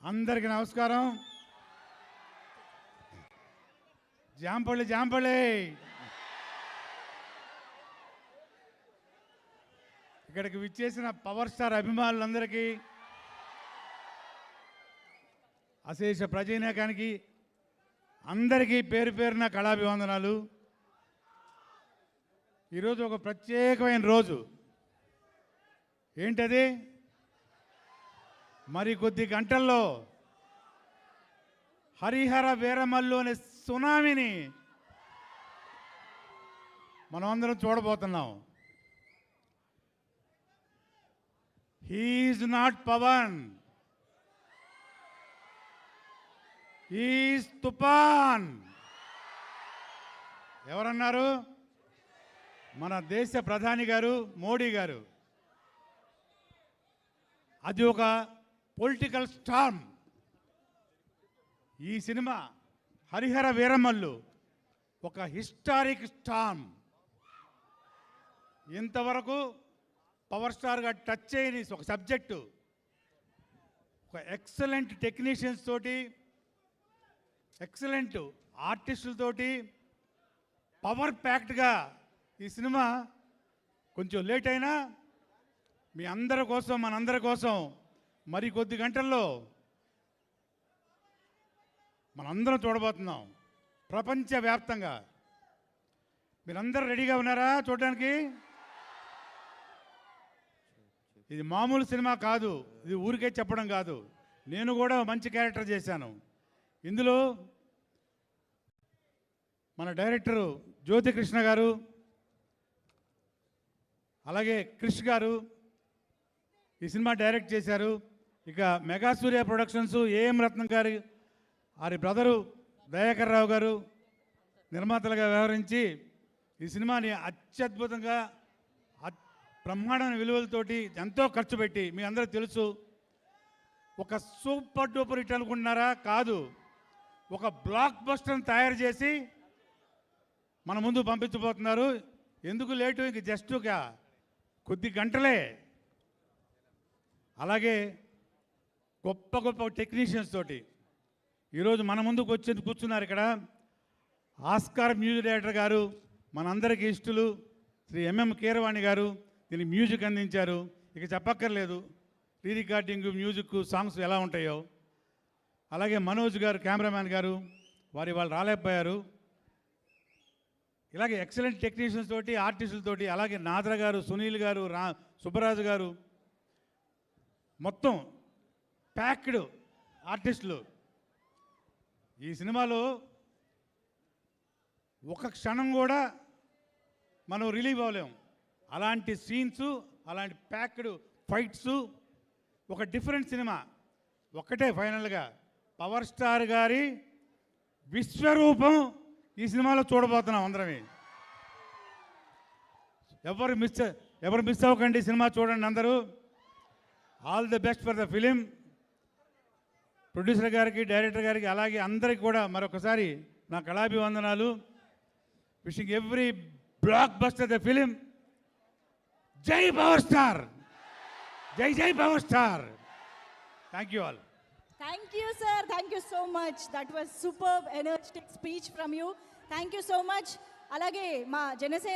అందరికీ నమస్కారం. జాంపల్లి ఇక్కడికి విచ్చేసిన పవర్ స్టార్ అభిమానులందరికీ, అశేష ప్రజానీకానికి అందరికీ పేరు పేరున కళాభివందనాలు. ఈరోజు ఒక ప్రత్యేకమైన రోజు. ఏంటది? మరి కొద్ది గంటల్లో హరిహర వీరమల్లు అనే సునామీని మనం అందరం చూడబోతున్నాం. He is not Pawan, he is toofan. ఎవరన్నారు? మన దేశ ప్రధాని గారు మోడీ గారు. అది ఒక పొలిటికల్ స్టార్మ్. ఈ సినిమా హరిహర వీరమల్లు ఒక హిస్టారిక్ స్టార్మ్. ఇంతవరకు పవర్ స్టార్గా టచ్ చేయని ఒక సబ్జెక్టు, ఒక ఎక్సలెంట్ టెక్నీషియన్స్ తోటి, ఎక్సలెంట్ ఆర్టిస్టులతోటి పవర్ ప్యాక్డ్గా ఈ సినిమా కొంచెం లేట్ అయినా మీ అందరి కోసం, మనందరి కోసం మరి కొద్ది గంటల్లో మనందరం చూడబోతున్నాం ప్రపంచవ్యాప్తంగా. మీరందరూ రెడీగా ఉన్నారా చూడడానికి? ఇది మామూలు సినిమా కాదు, ఇది ఊరికే చెప్పడం కాదు. నేను కూడా మంచి క్యారెక్టర్ చేశాను ఇందులో. మన డైరెక్టరు జ్యోతికృష్ణ గారు, అలాగే క్రిష్ గారు ఈ సినిమా డైరెక్ట్ చేశారు. ఇక మెగా సూర్య ప్రొడక్షన్స్, ఏఎం రత్నం గారి వారి బ్రదరు దయాకర్ రావు గారు నిర్మాతలుగా వ్యవహరించి ఈ సినిమాని అత్యద్భుతంగా బ్రహ్మాండమైన విలువలతోటి ఎంతో ఖర్చు పెట్టి, మీ అందరూ తెలుసు, ఒక సూపర్ డూపర్ హిట్ అనుకుంటున్నారా? కాదు, ఒక బ్లాక్ బస్టర్ని తయారు చేసి మన ముందు పంపించబోతున్నారు. ఎందుకు లేటు? ఇంక జస్ట్ ఒక కొద్ది గంటలే. అలాగే గొప్ప గొప్ప టెక్నీషియన్స్ తోటి ఈరోజు మన ముందుకు వచ్చి కూర్చున్నారు. ఇక్కడ ఆస్కార్ మ్యూజిక్ డైరెక్టర్ గారు, మనందరికీ ఇష్టలు శ్రీ ఎంఎం కీరవాణి గారు దీనికి మ్యూజిక్ అందించారు. ఇక చెప్పక్కర్లేదు, రీ రికార్డింగ్, మ్యూజిక్, సాంగ్స్ ఎలా ఉంటాయో. అలాగే మనోజ్ గారు కెమెరామ్యాన్ గారు, వాళ్ళు రాలేకపోయారు. ఇలాగే ఎక్సలెంట్ టెక్నీషియన్స్ తోటి, ఆర్టిస్టులతోటి, అలాగే నాద్ర గారు, సునీల్ గారు, సుబ్బరాజు గారు, మొత్తం ప్యాక్డ్ ఆర్టిస్టులు. ఈ సినిమాలో ఒక క్షణం కూడా మనం రిలీవ్ అవ్వలేము. అలాంటి సీన్స్, అలాంటి ప్యాక్డ్ ఫైట్స్, ఒక డిఫరెంట్ సినిమా. ఒక్కటే ఫైనల్గా పవర్ స్టార్ గారి విశ్వరూపం ఈ సినిమాలో చూడబోతున్నాం అందరమే. ఎవరు మిస్ అవ్వకండి, సినిమా చూడండి అందరూ. All the best for the film. Producer గారికి, డైరెక్టర్ గారికి, అలాగే అందరికి కూడా మరొకసారి నా కళాభివందనాలు. Wishing every blockbuster the film. జై పవర్ స్టార్, జై జై power star. Thank you all. Thank you, sir. Thank you so much. That was superb, energetic speech from you. Thank you so much. Alage ma Janasena